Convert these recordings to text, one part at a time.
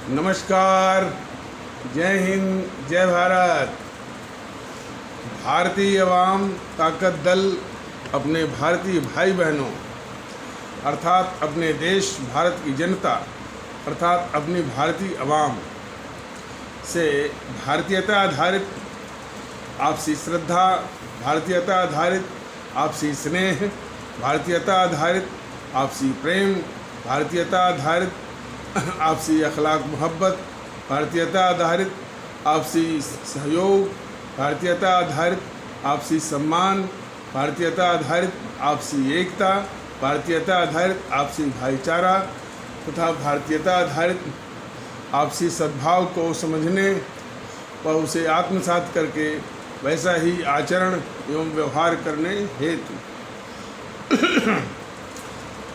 नमस्कार, जय हिंद, जय भारत। भारतीय अवाम ताकत दल अपने भारतीय भाई बहनों अर्थात अपने देश भारत की जनता अर्थात अपनी भारतीय अवाम से भारतीयता आधारित आपसी श्रद्धा, भारतीयता आधारित आपसी स्नेह, भारतीयता आधारित आपसी प्रेम, भारतीयता आधारित आपसी अखलाक मोहब्बत, भारतीयता आधारित आपसी सहयोग, भारतीयता आधारित आपसी सम्मान, भारतीयता आधारित आपसी एकता, भारतीयता आधारित आपसी भाईचारा तथा भारतीयता आधारित आपसी सद्भाव को समझने व उसे आत्मसात करके वैसा ही आचरण एवं व्यवहार करने हेतु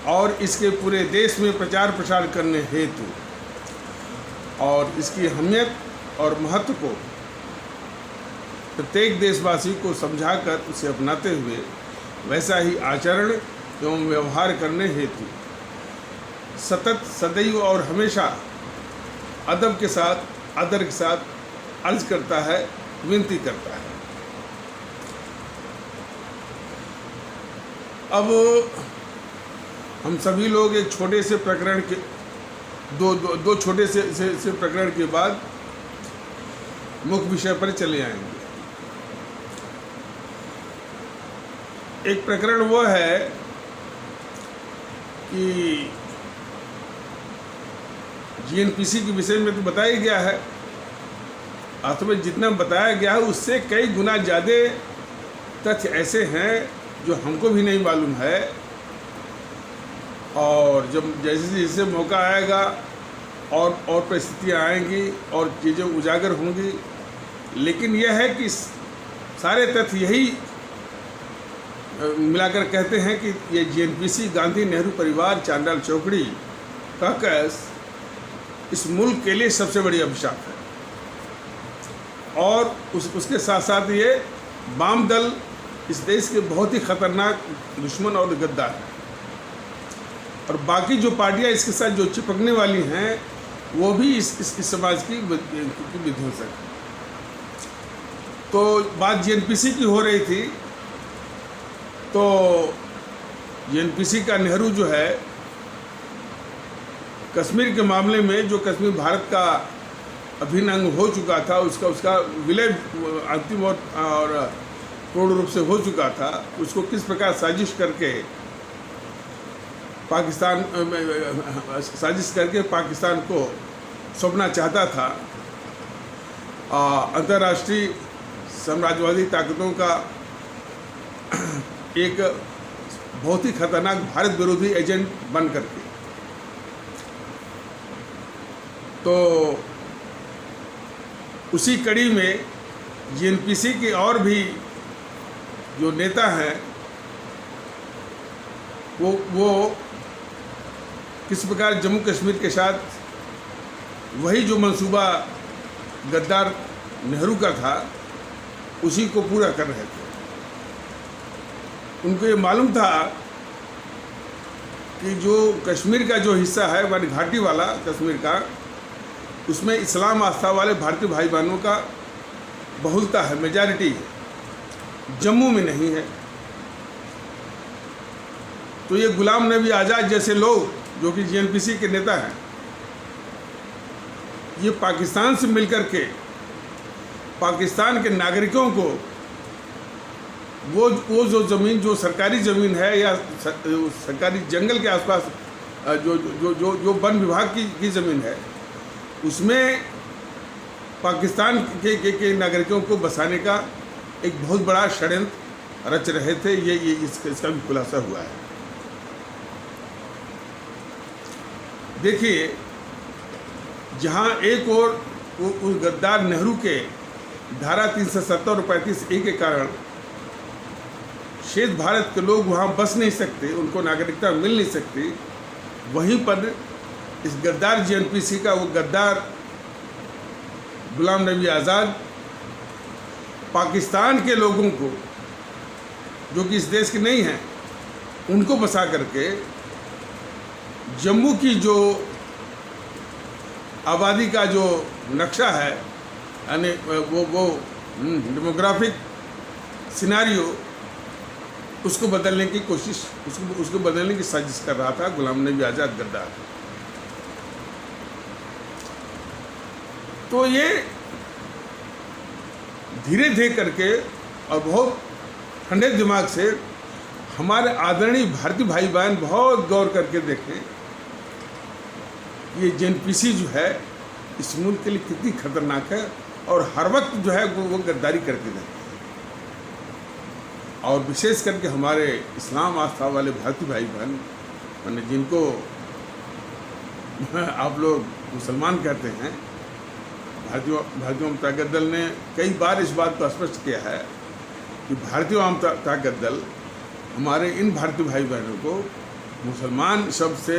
और इसके पूरे देश में प्रचार प्रसार करने हेतु और इसकी अहमियत और महत्व को प्रत्येक देशवासी को समझाकर उसे अपनाते हुए वैसा ही आचरण एवं व्यवहार करने हेतु सतत सदैव और हमेशा अदब के साथ आदर के साथ अर्ज करता है, विनती करता है। अब हम सभी लोग एक छोटे से प्रकरण के दो छोटे से प्रकरण के बाद मुख्य विषय पर चले आएंगे। एक प्रकरण वो है कि जीएनपीसी के विषय में तो बताया गया है, अर्थ में जितना बताया गया है उससे कई गुना ज़्यादा तथ्य ऐसे हैं जो हमको भी नहीं मालूम है। और जब जैसे जैसे मौका आएगा और परिस्थितियाँ आएंगी और चीज़ें उजागर होंगी, लेकिन यह है कि सारे तथ्य यही मिलाकर कहते हैं कि ये जीएनपीसी गांधी नेहरू परिवार चांडाल चौकड़ी का कैस इस मुल्क के लिए सबसे बड़ी अभिशाप है और उसके साथ साथ ये वाम दल इस देश के बहुत ही खतरनाक दुश्मन और गद्दार है और बाकी जो पार्टियां इसके साथ जो चिपकने वाली हैं वो भी इस समाज की विध्वंसक है। तो बात जीएनपीसी की हो रही थी, तो जीएनपीसी का नेहरू जो है कश्मीर के मामले में जो कश्मीर भारत का अभिन्न अंग हो चुका था, उसका विलय अंतिम और पूर्ण रूप से हो चुका था, उसको किस प्रकार साजिश करके पाकिस्तान को सौंपना चाहता था। अंतर्राष्ट्रीय साम्राज्यवादी ताकतों का एक बहुत ही खतरनाक भारत विरोधी एजेंट बन करके, तो उसी कड़ी में जीएनपीसी के और भी जो नेता हैं वो किस प्रकार जम्मू कश्मीर के साथ वही जो मंसूबा गद्दार नेहरू का था उसी को पूरा कर रहे थे। उनको ये मालूम था कि जो कश्मीर का जो हिस्सा है वन घाटी वाला कश्मीर का, उसमें इस्लाम आस्था वाले भारतीय भाई बहनों का बहुलता है, मेजॉरिटी है, जम्मू में नहीं है। तो ये गुलाम नबी आज़ाद जैसे लोग जो कि जीएनपीसी के नेता हैं, ये पाकिस्तान से मिलकर के पाकिस्तान के नागरिकों को वो जो ज़मीन जो सरकारी ज़मीन है या सरकारी जंगल के आसपास जो वन विभाग की ज़मीन है, उसमें पाकिस्तान के नागरिकों को बसाने का एक बहुत बड़ा षड्यंत्र रच रहे थे। ये इसका भी खुलासा हुआ है। देखिए, जहाँ एक और उस गद्दार नेहरू के धारा 370 और 35A के कारण शेष भारत के लोग वहाँ बस नहीं सकते, उनको नागरिकता मिल नहीं सकती, वहीं पर इस गद्दार जीएनपीसी का वो गद्दार गुलाम नबी आज़ाद पाकिस्तान के लोगों को जो कि इस देश के नहीं हैं उनको बसा करके जम्मू की जो आबादी का जो नक्शा है, यानी वो डेमोग्राफिक सिनारियो, उसको बदलने की कोशिश, उसको बदलने की साजिश कर रहा था गुलाम नबी आज़ाद गद्दार। तो ये धीरे धीरे करके और बहुत ठंडे दिमाग से हमारे आदरणीय भारतीय भाई बहन बहुत गौर करके देखें, ये जेएनपीसी जो है इस मुल्क के लिए कितनी खतरनाक है, और हर वक्त जो है वो गद्दारी करके रहते हैं। और विशेष करके हमारे इस्लाम आस्था वाले भारतीय भाई बहन, मैंने जिनको आप लोग मुसलमान कहते हैं, भारतीय ताकत दल ने कई बार इस बात को स्पष्ट किया है कि भारतीय ताकत दल हमारे इन भारतीय भाई बहनों को मुसलमान शब्द से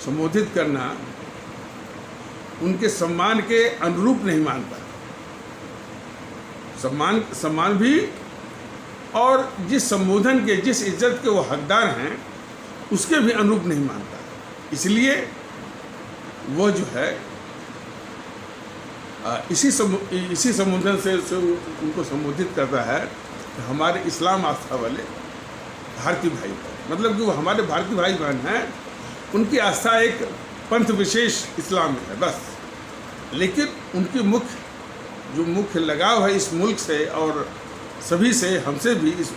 संबोधित करना उनके सम्मान के अनुरूप नहीं मानता। सम्मान भी, और जिस संबोधन के, जिस इज्जत के वो हकदार हैं, उसके भी अनुरूप नहीं मानता। इसलिए वो जो है इसी संबोधन से उनको संबोधित करता है कि हमारे इस्लाम आस्था वाले भारतीय भाई बहन, मतलब कि वो हमारे भारतीय भाई बहन हैं, उनकी आस्था एक पंथ विशेष इस्लाम में है बस। लेकिन उनकी मुख्य लगाव है इस मुल्क से और सभी से, हमसे भी, इस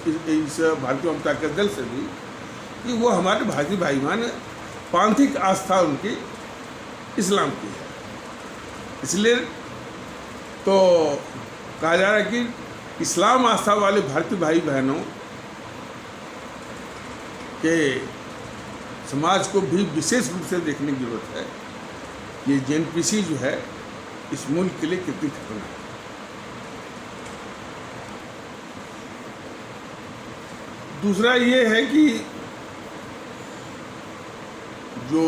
भारतीय ताकत दल से भी, कि वो हमारे भारतीय भाई बहन, पांथिक आस्था उनकी इस्लाम की है। इसलिए तो कहा जा रहा है कि इस्लाम आस्था वाले भारतीय भाई बहनों के समाज को भी विशेष रूप से देखने की जरूरत है। ये जेएनपीसी जो है इस मुल्क के लिए कितनी खतरनाक है। दूसरा ये है कि जो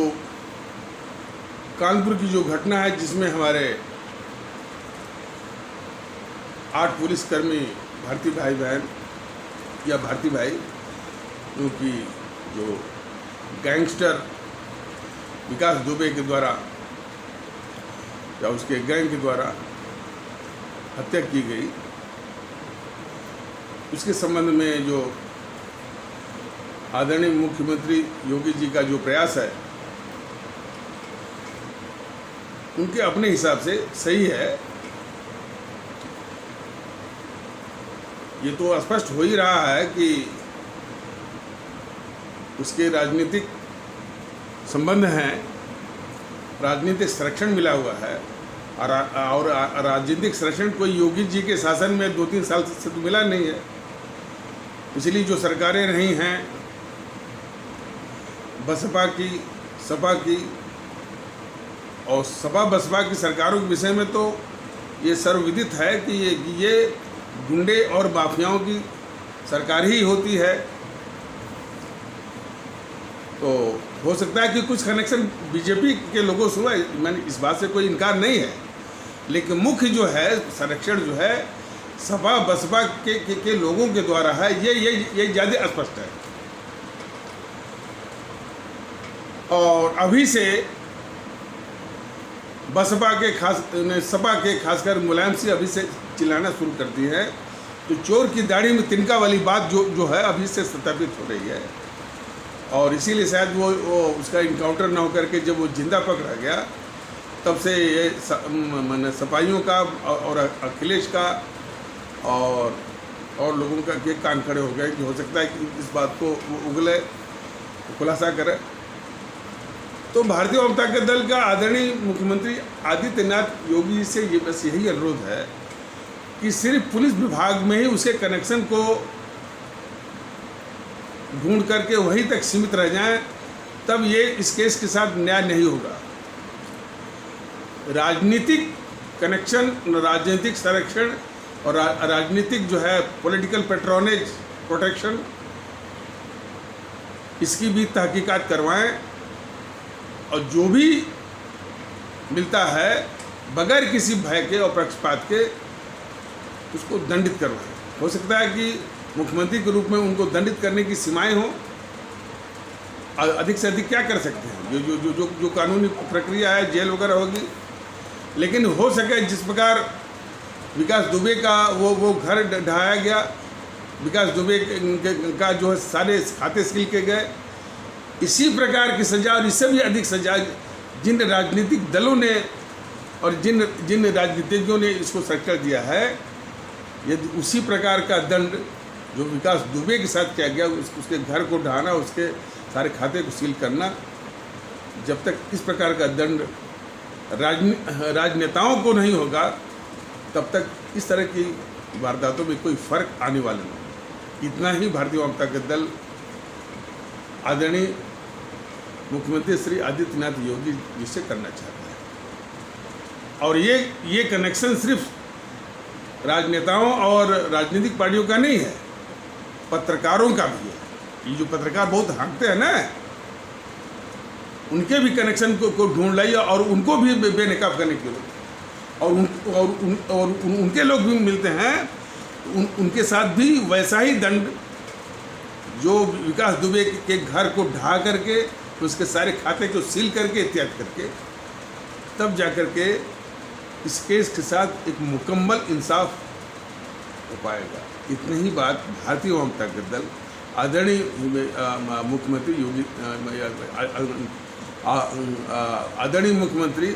कानपुर की जो घटना है, जिसमें हमारे 8 पुलिसकर्मी भारतीय भाई बहन या भारतीय भाई, क्योंकि जो गैंगस्टर विकास दुबे के द्वारा या उसके गैंग के द्वारा हत्या की गई, उसके संबंध में जो आदरणीय मुख्यमंत्री योगी जी का जो प्रयास है, उनके अपने हिसाब से सही है। ये तो स्पष्ट हो ही रहा है कि उसके राजनीतिक संबंध हैं, राजनीतिक संरक्षण मिला हुआ है, और राजनीतिक संरक्षण कोई योगी जी के शासन में 2-3 साल से तो मिला नहीं है। पिछली जो सरकारें रही हैं, बसपा की, सपा की, और सपा बसपा की सरकारों के विषय में तो ये सर्वविदित है कि ये गुंडे और माफियाओं की सरकार ही होती है। तो हो सकता है कि कुछ कनेक्शन बीजेपी के लोगों से हुआ, मैंने इस बात से कोई इनकार नहीं है, लेकिन मुख्य जो है संरक्षण जो है सपा बसपा के लोगों के द्वारा है, ये ज़्यादा स्पष्ट है। और अभी से बसपा के सपा के खासकर मुलायम सिंह अभी से चिल्लाना शुरू करती है, तो चोर की दाढ़ी में तिनका वाली बात जो है अभी से सत्यापित हो रही है। और इसीलिए शायद वो उसका इनकाउंटर ना होकर के जब वो जिंदा पकड़ा गया, तब से ये मैंने सपाइयों का और अखिलेश का और लोगों का के कान खड़े हो गए कि हो सकता है कि इस बात को वो उगले, खुलासा करे। तो भारतीय जनता ताकत दल का आदरणीय मुख्यमंत्री आदित्यनाथ योगी जी से ये बस यही अनुरोध है कि सिर्फ पुलिस विभाग में ही उसके कनेक्शन को ढूंढ करके वहीं तक सीमित रह जाएं, तब ये इस केस के साथ न्याय नहीं होगा। राजनीतिक कनेक्शन, राजनीतिक संरक्षण और राजनीतिक जो है पॉलिटिकल पैट्रोनेज प्रोटेक्शन, इसकी भी तहकीकात करवाएं, और जो भी मिलता है बगैर किसी भय के और पक्षपात के उसको दंडित करवाएं। हो सकता है कि मुख्यमंत्री के रूप में उनको दंडित करने की सीमाएं हों, अधिक से अधिक क्या कर सकते हैं, जो जो जो जो, जो कानूनी प्रक्रिया है, जेल वगैरह होगी। लेकिन हो सके जिस प्रकार विकास दुबे का वो घर ढहाया गया, विकास दुबे का जो है सारे खाते सील के गए, इसी प्रकार की सज़ा और इससे भी अधिक सज़ा जिन राजनीतिक दलों ने और जिन राजनीतिज्ञों ने इसको सरकार दिया है, यदि उसी प्रकार का दंड जो विकास दुबे के साथ किया गया, उसके घर को ढहाना, उसके सारे खाते को सील करना, जब तक इस प्रकार का दंड राजनेताओं को नहीं होगा, तब तक इस तरह की वारदातों में कोई फर्क आने वाला नहीं। इतना ही भारतीय जनता दल आदरणीय मुख्यमंत्री श्री आदित्यनाथ योगी जी से करना चाहता है। और ये कनेक्शन सिर्फ राजनेताओं और राजनीतिक पार्टियों का नहीं है, पत्रकारों का भी है। ये जो पत्रकार बहुत हाँकते हैं ना, उनके भी कनेक्शन को ढूंढ लाइए और उनको भी बेनकाब करने की जरूरत है। और उनके लोग भी मिलते हैं, उनके साथ भी वैसा ही दंड जो विकास दुबे के घर को ढहा करके, उसके सारे खाते को सील करके, इत्यादि करके, तब जाकर के इस केस के साथ एक मुकम्मल इंसाफ हो पाएगा। इतनी ही बात भारतीय जनता दल आदरणीय मुख्यमंत्री योगी आदरणीय मुख्यमंत्री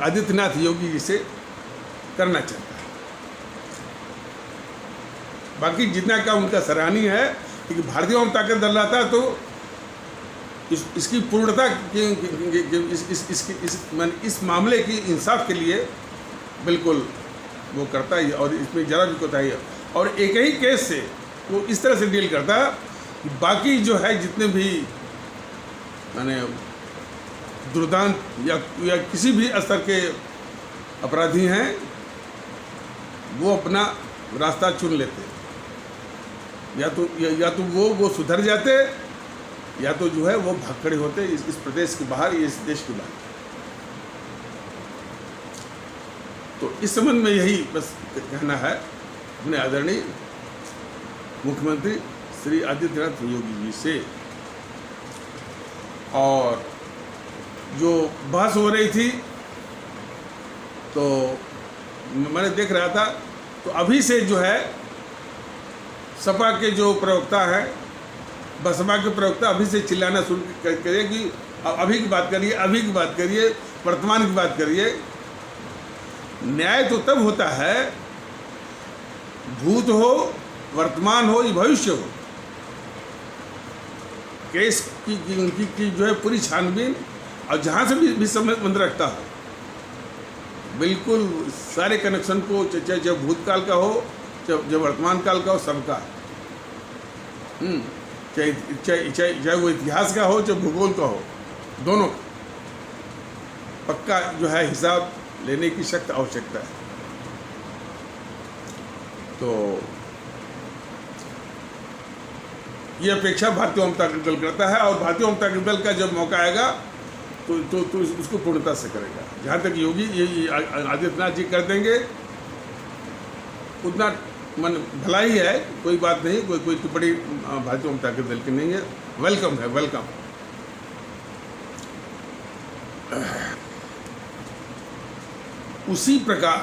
आदित्यनाथ योगी जी से करना चाहता है। बाकी जितना का उनका सराहनीय है कि भारतीय जनता दल आता है तो इसकी पूर्णता इस मामले की इंसाफ के लिए बिल्कुल वो करता है और इसमें जरा भी कोताही है। और एक ही केस से वो इस तरह से डील करता है कि बाकी जो है जितने भी माने दुर्दांत या किसी भी स्तर के अपराधी हैं, वो अपना रास्ता चुन लेते, या तो वो सुधर जाते, या तो जो है वो भाग खड़े होते इस प्रदेश के बाहर, इस देश के बाहर। तो इस संबंध में यही बस कहना है अपने आदरणीय मुख्यमंत्री श्री आदित्यनाथ योगी जी से। और जो बहस हो रही थी तो मैंने देख रहा था, तो अभी से जो है सपा के जो प्रवक्ता हैं, बसपा के प्रवक्ता अभी से चिल्लाना शुरू करिए कि अभी की बात करिए, अभी की बात करिए, वर्तमान की बात करिए। न्याय तो तब होता है, भूत हो, वर्तमान हो या भविष्य हो, केस की जो है पूरी छानबीन, और जहाँ से भी संबंध रखता हो, बिल्कुल सारे कनेक्शन को, चाहे जब भूतकाल का हो, चाहे वर्तमान काल का हो, सबका, चाहे वो इतिहास का हो, चाहे भूगोल का हो, दोनों पक्का जो है हिसाब लेने की सख्त आवश्यकता है। तो ये अपेक्षा भारतीय जनता दल करता है, और भारतीय जनता दल का जब मौका आएगा तो उसको पूर्णता से करेगा। जहाँ तक योगी ये आदित्यनाथ जी कर देंगे उतना मन भला ही है, कोई बात नहीं, कोई टिप्पणी भारतीय जनता दल की नहीं है, वेलकम है, वेलकम। उसी प्रकार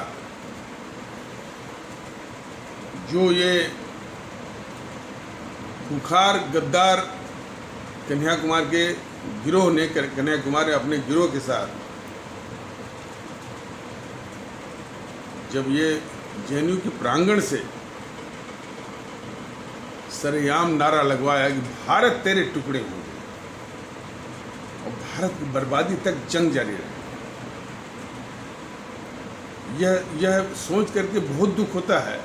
जो ये खुखार गद्दार कन्हैया के गिरोह ने, कन्हैया कुमार ने अपने गिरोह के साथ जब ये जेएनयू के प्रांगण से सरेआम नारा लगवाया कि भारत तेरे टुकड़े होंगे और भारत की बर्बादी तक जंग जारी रहे, यह सोच करके बहुत दुख होता है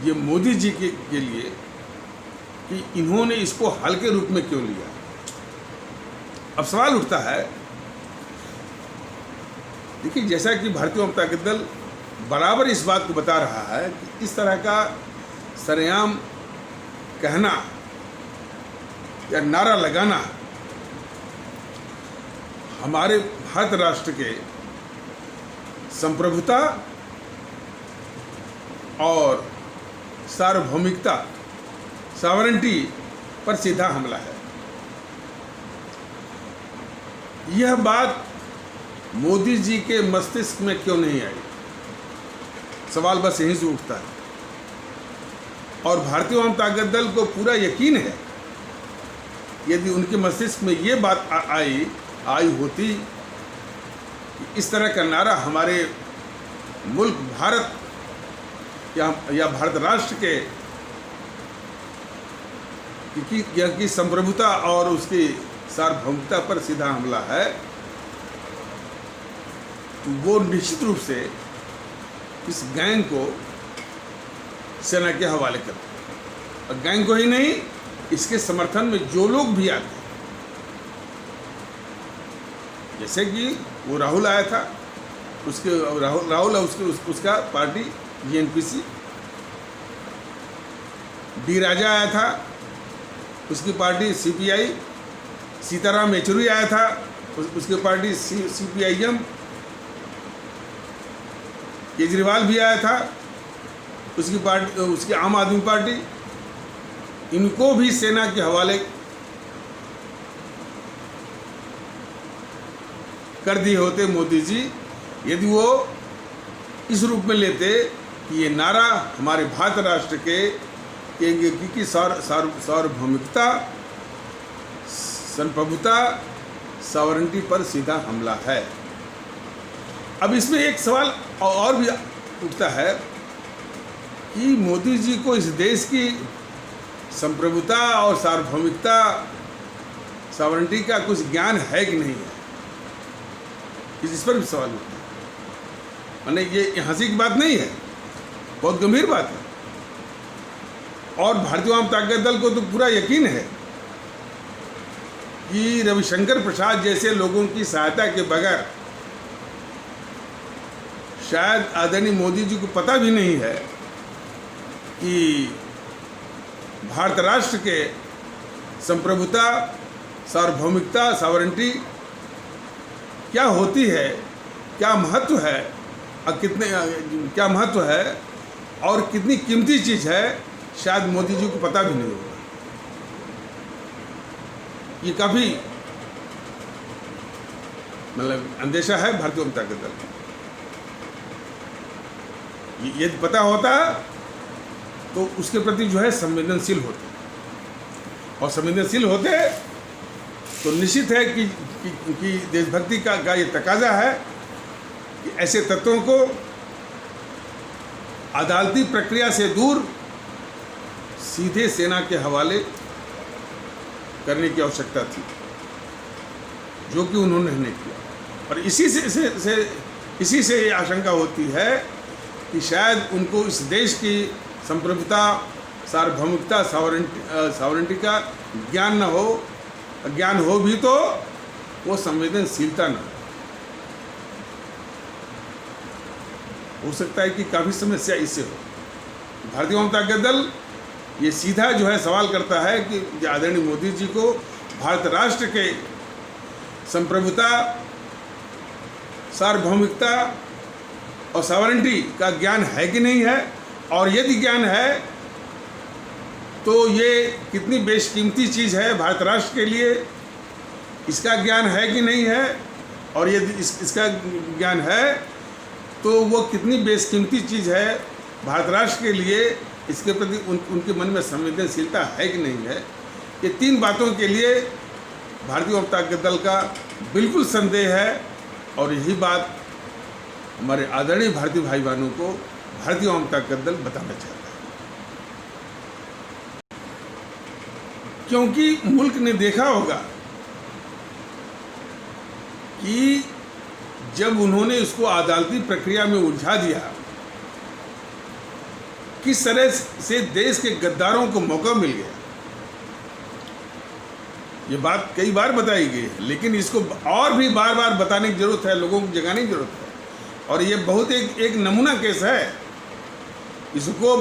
ये मोदी जी के लिए कि इन्होंने इसको हल्के रूप में क्यों लिया। अब सवाल उठता है, देखिए जैसा कि भारतीय जनता दल बराबर इस बात को बता रहा है कि इस तरह का सरेआम कहना या नारा लगाना हमारे भारत राष्ट्र के संप्रभुता और सार्वभौमिकता, सॉवरेंटी पर सीधा हमला है। यह बात मोदी जी के मस्तिष्क में क्यों नहीं आई? सवाल बस यहीं से उठता है। और भारतीय जनता दल को पूरा यकीन है, यदि उनके मस्तिष्क में ये बात आई होती कि इस तरह का नारा हमारे मुल्क भारत या भारत राष्ट्र के की संप्रभुता और उसकी सार्वभौमिकता पर सीधा हमला है, वो निश्चित रूप से इस गैंग को सेना के हवाले करते। और गैंग को ही नहीं, इसके समर्थन में जो लोग भी आते, जैसे कि वो राहुल आया था, उसके राहुल उसका पार्टी GNPC, डी राजा आया था, उसकी पार्टी CPI, सीताराम येचुरी आया था, उसकी पार्टी CPIM, केजरीवाल भी आया था, उसकी पार्टी, उसकी आम आदमी पार्टी, इनको भी सेना के हवाले कर दिए होते मोदी जी, यदि वो इस रूप में लेते कि ये नारा हमारे भारत राष्ट्र की सार्वभौमिकता, संप्रभुता, सॉवरेंटी पर सीधा हमला है। अब इसमें एक सवाल और भी उठता है कि मोदी जी को इस देश की संप्रभुता और सार्वभौमिकता, सॉवरेंटी का कुछ ज्ञान है कि नहीं है, इस पर भी सवाल उठता है। माने ये हंसी की बात नहीं है, बहुत गंभीर बात है। और भारतीय जनता दल को तो पूरा यकीन है कि रविशंकर प्रसाद जैसे लोगों की सहायता के बगैर शायद आदरणीय मोदी जी को पता भी नहीं है कि भारत राष्ट्र के संप्रभुता, सार्वभौमिकता, सॉवरेंटी क्या होती है, क्या महत्व है, और क्या महत्व है और कितनी कीमती चीज़ है, शायद मोदी जी को पता भी नहीं होगा। ये काफ़ी मतलब अंदेशा है भारतीय जनता दल का। यदि पता होता तो उसके प्रति जो है संवेदनशील होते, और संवेदनशील होते तो निश्चित है कि देशभक्ति का ये तकाजा है कि ऐसे तत्वों को अदालती प्रक्रिया से दूर सीधे सेना के हवाले करने की आवश्यकता थी, जो कि उन्होंने नहीं किया। और इसी से ये आशंका होती है कि शायद उनको इस देश की संप्रभुता, सार्वभौमिकता, सॉवरेंटी का ज्ञान न हो, ज्ञान हो भी तो वो संवेदनशीलता न हो सकता है कि काफ़ी समस्या इससे हो। भारतीय जनता दल ये सीधा जो है सवाल करता है कि आदरणीय मोदी जी को भारत राष्ट्र के संप्रभुता, सार्वभौमिकता और सॉवरेंटी का ज्ञान है कि नहीं है, और यदि ज्ञान है तो ये कितनी बेशकीमती चीज़ है भारत राष्ट्र के लिए, इसका ज्ञान है कि नहीं है, और यदि इसका ज्ञान है तो वो कितनी बेशकीमती चीज़ है भारत राष्ट्र के लिए, इसके प्रति उनके मन में संवेदनशीलता है कि नहीं है। ये तीन बातों के लिए भारतीय जनता दल का बिल्कुल संदेह है, और यही बात हमारे आदरणीय भारतीय भाई बहनों को भारतीय जनता दल बताना चाहता है। क्योंकि मुल्क ने देखा होगा कि जब उन्होंने इसको अदालती प्रक्रिया में उलझा दिया, किस तरह से देश के गद्दारों को मौका मिल गया। ये बात कई बार बताई गई है, लेकिन इसको और भी बार बार बताने की जरूरत है, लोगों को जगाने की जरूरत है। और ये बहुत एक नमूना केस है। इसको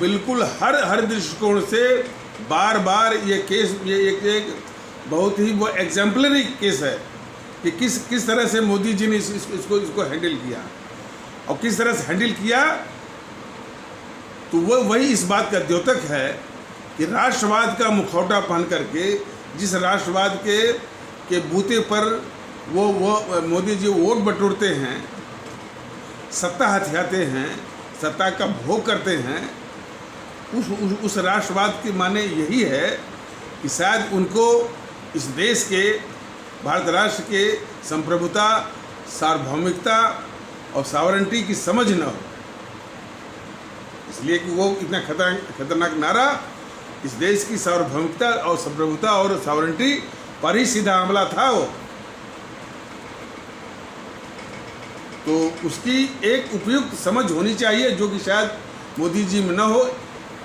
बिल्कुल हर दृष्टिकोण से बार बार ये केस, ये एक बहुत ही वो एग्जाम्पलरी केस है कि किस तरह से मोदी जी ने इसको हैंडल किया, और किस तरह से हैंडल किया तो वो वही इस बात का द्योतक है कि राष्ट्रवाद का मुखौटा पहन करके जिस राष्ट्रवाद के बूते पर वो मोदी जी वोट बटोरते हैं, सत्ता हथियाते हैं, सत्ता का भोग करते हैं, उस राष्ट्रवाद के माने यही है कि शायद उनको इस देश के, भारत राष्ट्र के संप्रभुता, सार्वभौमिकता और सॉवरेंटी की समझ न हो, इसलिए कि वो इतना खतरनाक नारा इस देश की सार्वभौमिकता और संप्रभुता और सॉवरेंटी पर ही सीधा हमला था वो। तो उसकी एक उपयुक्त समझ होनी चाहिए जो कि शायद मोदी जी में न हो,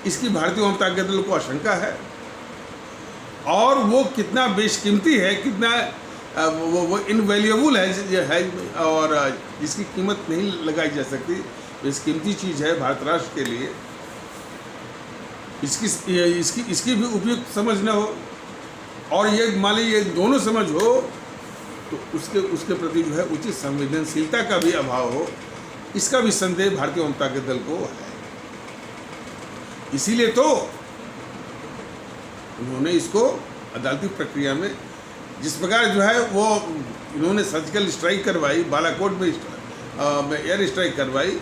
इसकी भारतीय जनता दल को आशंका है। और वो कितना बेशकीमती है, कितना वो इनवैल्यूएबल है और जिसकी कीमत नहीं लगाई जा सकती, बेशकीमती चीज़ है भारत राष्ट्र के लिए। इसकी भी उपयुक्त समझ न हो और ये मान लीजिए ये दोनों समझ हो तो उसके प्रति जो है उचित संवेदनशीलता का भी अभाव हो, इसका भी संदेह भारतीय जनता दल को है। इसीलिए तो उन्होंने इसको अदालती प्रक्रिया में जिस प्रकार जो है वो इन्होंने सर्जिकल स्ट्राइक करवाई, बालाकोट में एयर स्ट्राइक करवाई,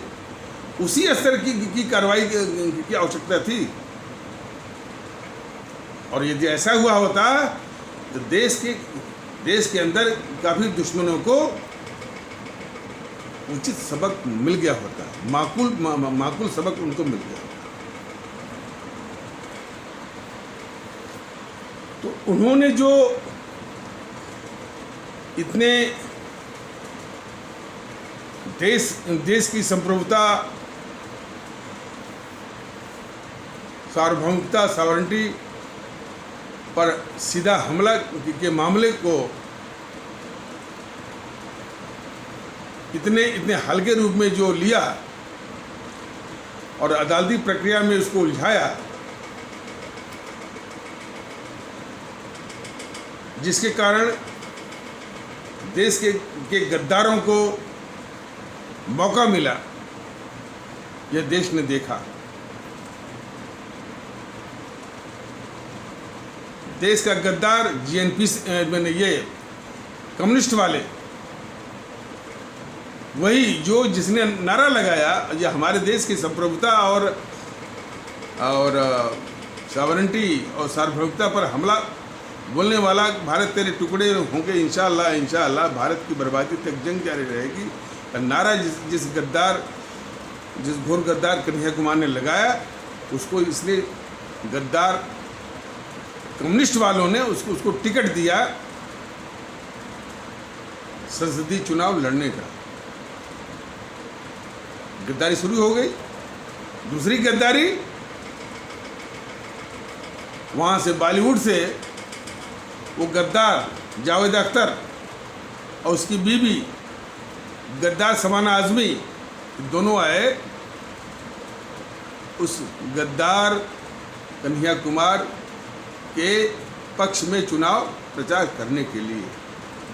उसी स्तर की कार्रवाई की आवश्यकता थी। और यदि ऐसा हुआ होता तो देश के अंदर काफ़ी दुश्मनों को उचित सबक मिल गया होता, माकूल सबक उनको मिल गया होता। तो उन्होंने जो इतने देश की संप्रभुता, सार्वभौमिकता, सॉवरेंटी पर सीधा हमला के मामले को इतने हल्के रूप में जो लिया और अदालती प्रक्रिया में उसको उलझाया, जिसके कारण देश के गद्दारों को मौका मिला, यह देश ने देखा। देश का गद्दार जीएनपी मैंने ये कम्युनिस्ट वाले, वही जिसने नारा लगाया ये हमारे देश की संप्रभुता और सॉवरेंटी और सार्वभौमिकता पर हमला बोलने वाला, भारत तेरे टुकड़े होंगे इंशाअल्लाह इंशाअल्लाह, भारत की बर्बादी तक जंग जारी रहेगी, नारा जिस घोर गद्दार कन्हैया कुमार ने लगाया, उसको इसलिए गद्दार कम्युनिस्ट वालों ने उसको टिकट दिया संसदीय चुनाव लड़ने का। गद्दारी शुरू हो गई। दूसरी गद्दारी वहाँ से बॉलीवुड से वो गद्दार जावेद अख्तर और उसकी बीवी गद्दार समाना आजमी दोनों आए उस गद्दार कन्हैया कुमार के पक्ष में चुनाव प्रचार करने के लिए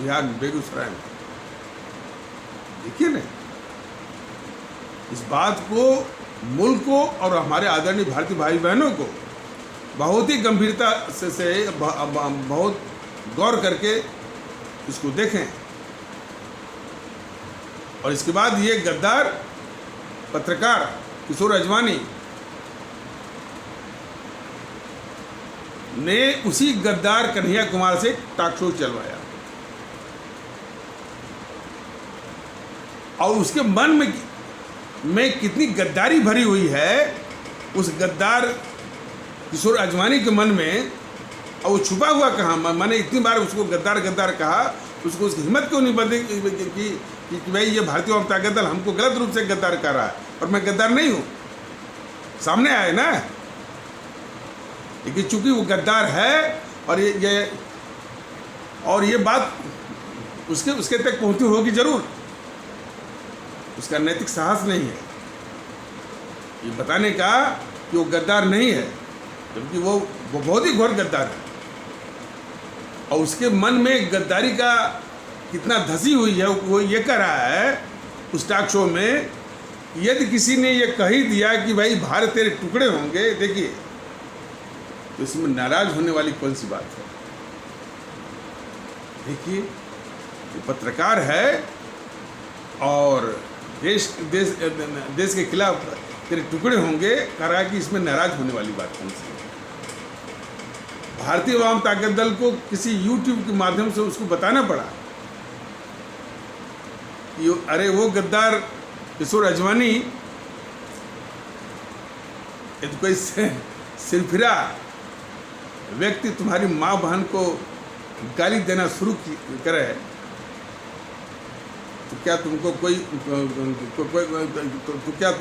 बिहार में, बेगूसराय में। देखिए ना, इस बात को मुल्क को और हमारे आदरणीय भारतीय भाई बहनों को बहुत ही गंभीरता से बहुत गौर करके इसको देखें। और इसके बाद ये गद्दार पत्रकार किशोर अजवानी ने उसी गद्दार कन्हैया कुमार से टॉक शो चलवाया और उसके मन में कितनी गद्दारी भरी हुई है उस गद्दार किशोर अजवानी के मन में, और वो छुपा हुआ कहाँ। मैंने इतनी बार उसको गद्दार गद्दार कहा, उसको उसकी हिम्मत क्यों नहीं बंदी कि भाई ये भारतीय जनता दल हमको गलत रूप से गद्दार कर रहा है और मैं गद्दार नहीं हूँ। सामने आए ना, लेकिन चूंकि वो गद्दार है और ये बात उसके तक पहुँची होगी जरूर, उसका नैतिक साहस नहीं है ये बताने का कि वो गद्दार नहीं है, जबकि वो बहुत ही घोर गद्दार है। और उसके मन में गद्दारी का कितना धसी हुई है वो ये कह रहा है उस टॉक शो में यदि किसी ने ये कह ही दिया कि भाई भारत तेरे टुकड़े होंगे, देखिए तो इसमें नाराज होने वाली कौन सी बात है। देखिए ये पत्रकार है और देश के खिलाफ तेरे टुकड़े होंगे, कह रहा है कि इसमें नाराज होने वाली बात कौन सी है। भारतीय वाम ताकत दल को किसी यूट्यूब के माध्यम से उसको बताना पड़ा कि अरे वो गद्दार किशोर अजवानी यदि कोई सिरफिरा व्यक्ति तुम्हारी माँ बहन को गाली देना शुरू करे तो क्या तुमको क्या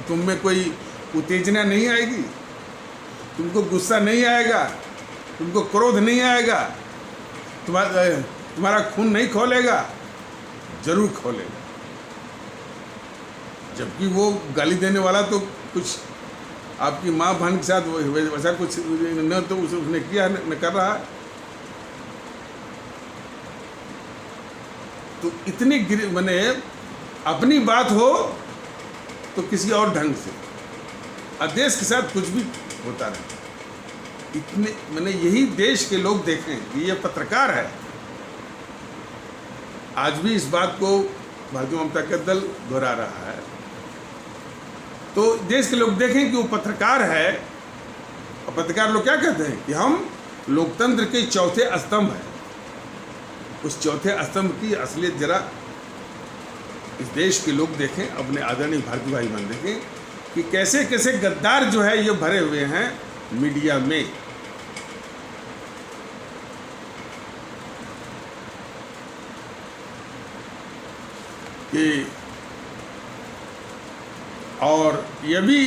तुम में कोई उत्तेजना नहीं आएगी? तुमको गुस्सा नहीं आएगा? तुमको क्रोध नहीं आएगा? तुम्हारा खून नहीं खौलेगा? जरूर खौलेगा। जबकि वो गाली देने वाला तो कुछ आपकी माँ बहन के साथ वैसा कुछ न तो उसने किया न कर रहा। तो इतनी मैंने अपनी बात हो तो किसी और ढंग से, और देश के साथ कुछ भी होता रहे। इतने मैंने यही देश के लोग देखें कि ये पत्रकार है। आज भी इस बात को भारतीय वाम ताकत दल दोहरा रहा है। तो देश के लोग देखें कि वो पत्रकार है, और पत्रकार लोग क्या कहते हैं कि हम लोकतंत्र के चौथे स्तंभ हैं। उस चौथे स्तंभ की असलियत जरा इस देश के लोग देखें, अपने आदरणीय भारतीय भाई बहन देखें कि कैसे कैसे गद्दार जो है ये भरे हुए हैं मीडिया में। कि और यह भी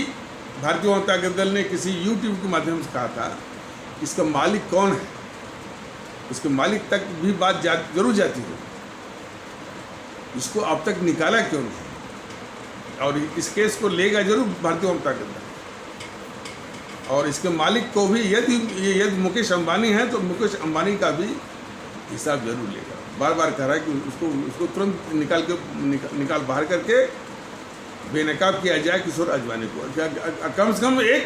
भारतीय वाम ताकत दल ने किसी यूट्यूब के माध्यम से कहा था कि इसका मालिक कौन है, उसके मालिक तक भी बात जरूर जाती है। इसको अब तक निकाला क्यों नहीं? और इस केस को लेगा जरूर भारतीय वाम ताकत दल। और इसके मालिक को भी यदि मुकेश अंबानी है तो मुकेश अंबानी का भी हिसाब जरूर लेगा। बार बार कह रहा है कि उसको तुरंत निकाल बाहर करके बेनकाब किया जाए किशोर अजवानी को। कम से कम एक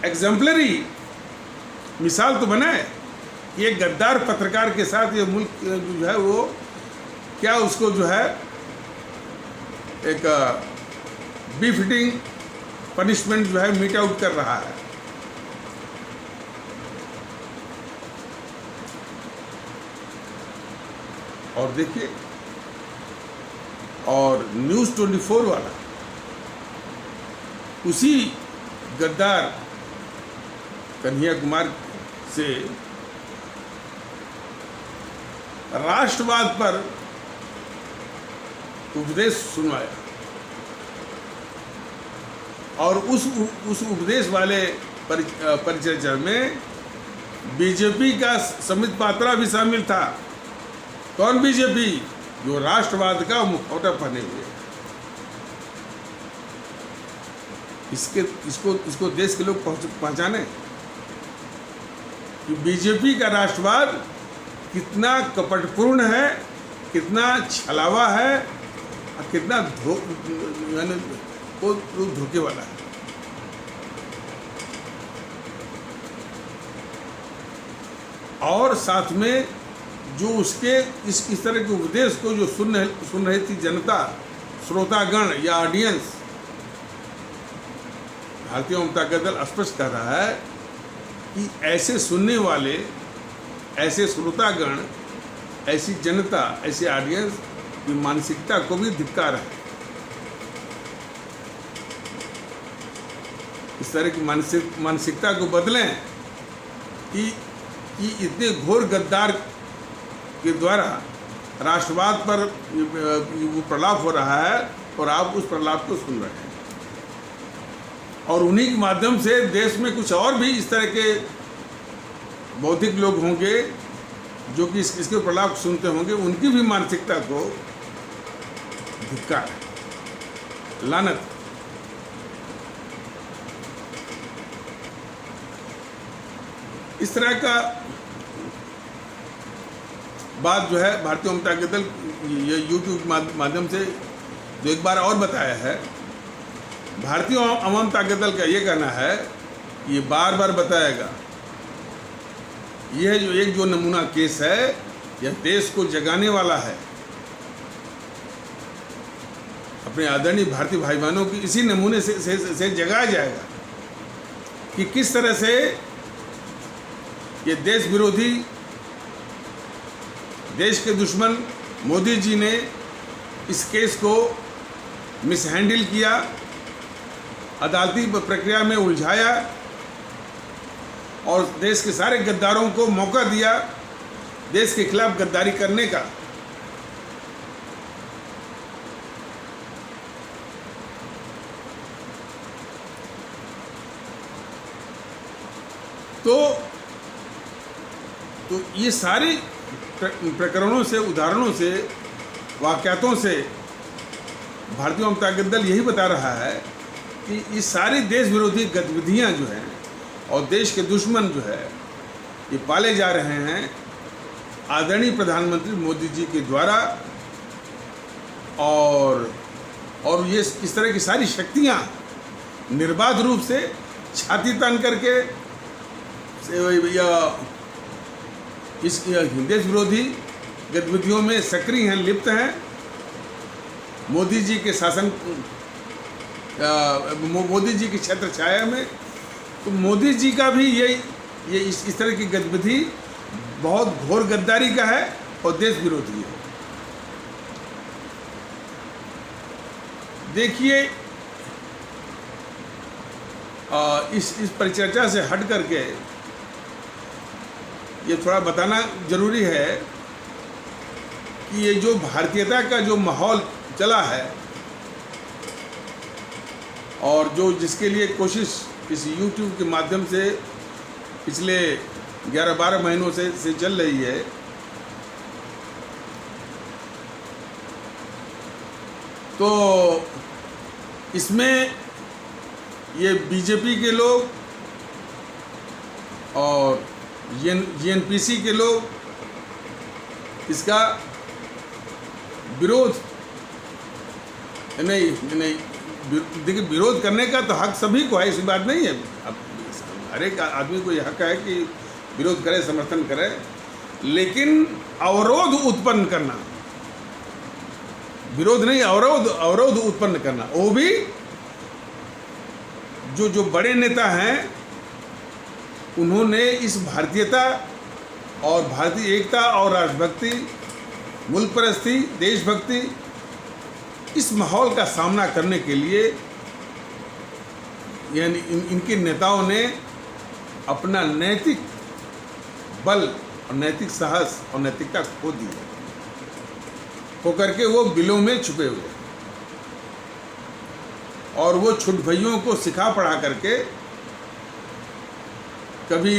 एग्जाम्पलरी मिसाल तो बनाए। ये गद्दार पत्रकार के साथ ये मुल्क जो है वो क्या उसको जो है एक बिफिटिंग पनिशमेंट जो है मीट आउट कर रहा है। और देखिए, और न्यूज़ 24 वाला उसी गद्दार कन्हैया कुमार से राष्ट्रवाद पर उपदेश सुनवाया, और उस उपदेश वाले परिचर्चा में बीजेपी का समित पात्रा भी शामिल था। कौन बीजेपी? जो राष्ट्रवाद का मुखौटा पहने हुए। इसको देश के लोग पहचाने कि बीजेपी का राष्ट्रवाद कितना कपटपूर्ण है, कितना छलावा है, और कितना धोखे वाला है। और साथ में जो उसके इस तरह के उपदेश को जो सुन रही थी जनता, श्रोतागण या ऑडियंस, भारतीय वाम ताकत दल स्पष्ट कर रहा है कि ऐसे सुनने वाले, ऐसे श्रोतागण, ऐसी जनता, ऐसी ऑडियंस की मानसिकता को भी धिक्कार है। इस तरह की मानसिकता को बदलें कि इतने घोर गद्दार के द्वारा राष्ट्रवाद पर वो प्रलाप हो रहा है और आप उस प्रलाप को सुन रहे हैं। और उन्हीं के माध्यम से देश में कुछ और भी इस तरह के बौद्धिक लोग होंगे जो कि इसके प्रलाप सुनते होंगे, उनकी भी मानसिकता को धिक्कार है, लानत। इस तरह का बात जो है भारतीय वाम ताकत दल ये यूट्यूब माध्यम से जो एक बार और बताया है भारतीय अवाम ताकत दल का ये कहना है, ये बार बार बताएगा, यह जो नमूना केस है यह देश को जगाने वाला है। अपने आदरणीय भारतीय भाई बहनों की इसी नमूने से जगाया जाएगा कि किस तरह से ये देश विरोधी, देश के दुश्मन मोदी जी ने इस केस को मिसहैंडल किया, अदालती प्रक्रिया में उलझाया और देश के सारे गद्दारों को मौका दिया देश के खिलाफ गद्दारी करने का। तो ये सारी प्रकरणों से, उदाहरणों से, वाक़यातों से भारतीय जनता दल यही बता रहा है कि ये सारी देश विरोधी गतिविधियां जो हैं और देश के दुश्मन जो है ये पाले जा रहे हैं आदरणीय प्रधानमंत्री मोदी जी के द्वारा। और ये इस तरह की सारी शक्तियां निर्बाध रूप से छाती तान करके इस देश विरोधी गतिविधियों में सक्रिय हैं, लिप्त हैं। मोदी जी के शासन, मोदी जी की छत्र छाया में, तो मोदी जी का भी ये इस तरह की गतिविधि बहुत घोर गद्दारी का है और देश विरोधी है। देखिए, इस परिचर्चा से हट करके ये थोड़ा बताना जरूरी है कि ये जो भारतीयता का जो माहौल चला है और जो जिसके लिए कोशिश इस YouTube के माध्यम से पिछले 11-12 महीनों से चल रही है, तो इसमें ये बीजेपी के लोग और GNPC के लोग इसका विरोध नहीं, देखिए, विरोध करने का तो हक सभी को है, ऐसी बात नहीं है। अब हर एक आदमी को यह हक है कि विरोध करे, समर्थन करे, लेकिन अवरोध उत्पन्न करना, विरोध नहीं, अवरोध उत्पन्न करना, वो भी जो बड़े नेता हैं उन्होंने इस भारतीयता और भारतीय एकता और राष्ट्रभक्ति, मुल्क परस्ती, देशभक्ति, इस माहौल का सामना करने के लिए यानी इनके नेताओं ने अपना नैतिक बल और नैतिक साहस और नैतिकता खो दी है, होकर के वो बिलों में छुपे हुए और वो छुट भइयों को सिखा पढ़ा करके कभी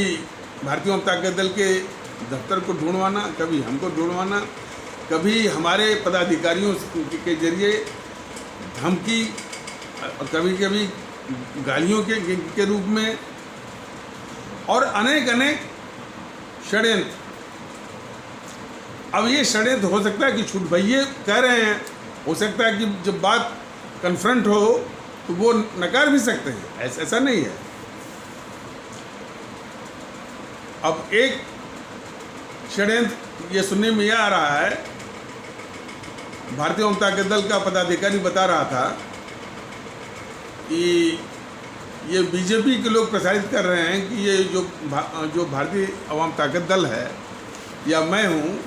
भारतीय जनता दल के दफ्तर को ढूंढवाना, कभी हमको ढूंढवाना, कभी हमारे पदाधिकारियों के जरिए धमकी, कभी कभी गालियों के रूप में, और अनेक षड्यंत्र। अब ये षड्यंत्र हो सकता है कि छूट भैये कह रहे हैं, हो सकता है कि जब बात कन्फ्रंट हो तो वो नकार भी सकते हैं, ऐसा नहीं है। अब एक षड्यंत्र ये सुनने में यह आ रहा है, भारतीय जनता दल का पदाधिकारी बता रहा था कि ये बीजेपी के लोग प्रसारित कर रहे हैं कि ये जो भारतीय अवाम ताकत दल है या मैं हूँ,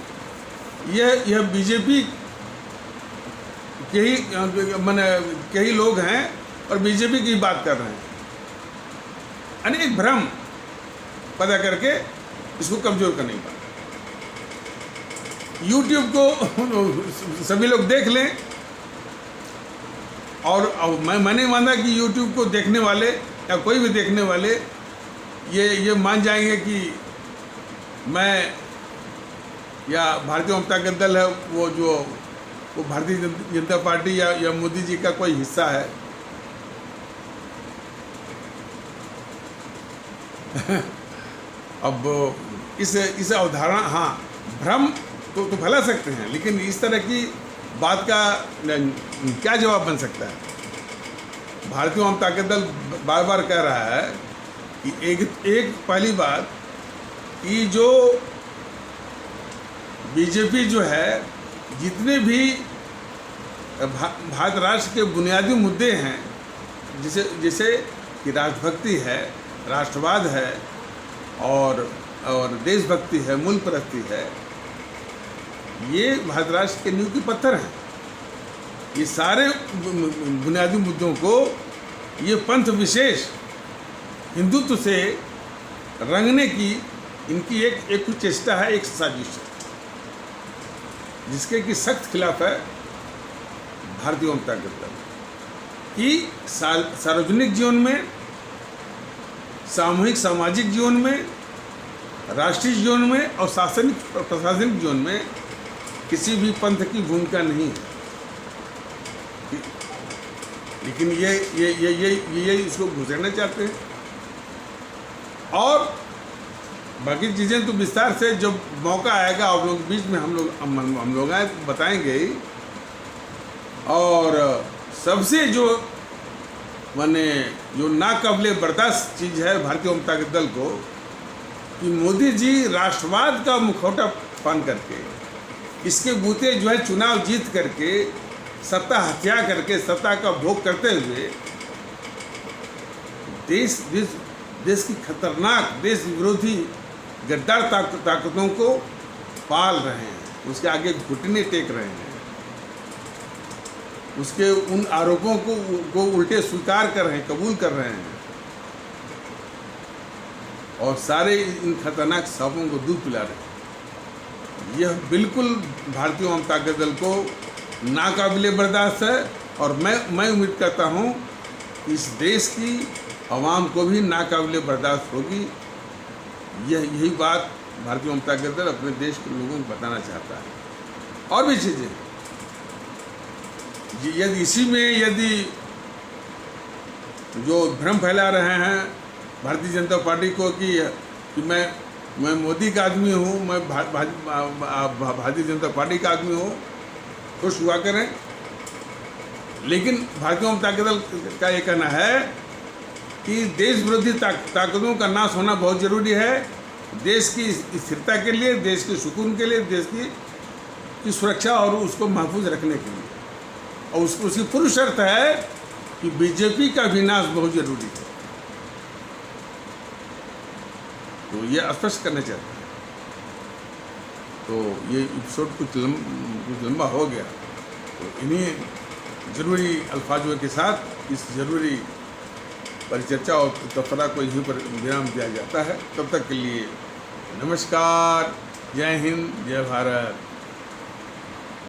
यह बीजेपी के ही लोग हैं और बीजेपी की बात कर रहे हैं। अनेक भ्रम पैदा करके इसको कमजोर करने की बात। YouTube को सभी लोग देख लें, और मैंने माना कि YouTube को देखने वाले या कोई भी देखने वाले ये मान जाएंगे कि मैं या भारतीय जनता दल है वो भारतीय जनता पार्टी या मोदी जी का कोई हिस्सा है। अब इस अवधारणा, हाँ, भ्रम तो फैला सकते हैं, लेकिन इस तरह की बात का क्या जवाब बन सकता है? भारतीय जनता दल बार बार कह रहा है कि एक पहली बात कि जो बीजेपी जो है जितने भी भारत राष्ट्र के बुनियादी मुद्दे हैं, जैसे कि राष्ट्रभक्ति है, राष्ट्रवाद है और देशभक्ति है, मुल्क परस्ती है, ये भारत राष्ट्र के नींव के पत्थर हैं। ये सारे बुनियादी मुद्दों को ये पंथ विशेष हिंदुत्व से रंगने की इनकी एक कुछ चेष्टा है, एक साजिश है, जिसके कि सख्त खिलाफ है भारतीय जनता दल कि सार्वजनिक जीवन में, सामूहिक सामाजिक जीवन में, राष्ट्रीय जीवन में और प्रशासनिक जीवन में किसी भी पंथ की भूमिका नहीं है। लेकिन ये इसको घुसेड़ना चाहते हैं और बाकी चीज़ें तो विस्तार से जब मौका आएगा आप लोगों के बीच में हम लोग बताएंगे ही। और सबसे जो नाकाबिले बर्दाश्त चीज़ है भारतीय जनता दल को कि मोदी जी राष्ट्रवाद का मुखौटा पान करके, इसके बूते जो है चुनाव जीत करके, सत्ता हत्या करके, सत्ता का भोग करते हुए देश की खतरनाक देश विरोधी गद्दार ताकतों को पाल रहे हैं, उसके आगे घुटने टेक रहे हैं, उसके उन आरोपों को उल्टे स्वीकार कर रहे हैं, कबूल कर रहे हैं और सारे इन खतरनाक सांपों को दूध पिला रहे हैं। यह बिल्कुल भारतीय जनता दल को नाकाबिले बर्दाश्त है और मैं उम्मीद करता हूँ इस देश की आवाम को भी नाकाबिले बर्दाश्त होगी। यही बात भारतीय जनता दल अपने देश के लोगों को बताना चाहता है। और भी चीज़ें यदि इसी में यदि जो भ्रम फैला रहे हैं भारतीय जनता पार्टी को कि मैं मोदी का आदमी हूँ, मैं भारतीय जनता पार्टी का आदमी हूँ, खुश हुआ करें। लेकिन भारतीय जनता दल का ये कहना है कि देश विरोधी ताकतों का नाश होना बहुत ज़रूरी है, देश की स्थिरता के लिए, देश के सुकून के लिए, देश की सुरक्षा और उसको महफूज रखने के लिए। और उसकी पूरी शर्त है कि बीजेपी का विनाश बहुत जरूरी है। तो ये स्पष्ट करना चाहते हैं। तो ये एपिसोड कुछ लंबा हो गया, तो इन्हीं ज़रूरी अल्फाजों के साथ इस ज़रूरी परिचर्चा और तबसरा को यहीं पर विराम दिया जाता है। तब तक के लिए नमस्कार, जय हिंद, जय भारत।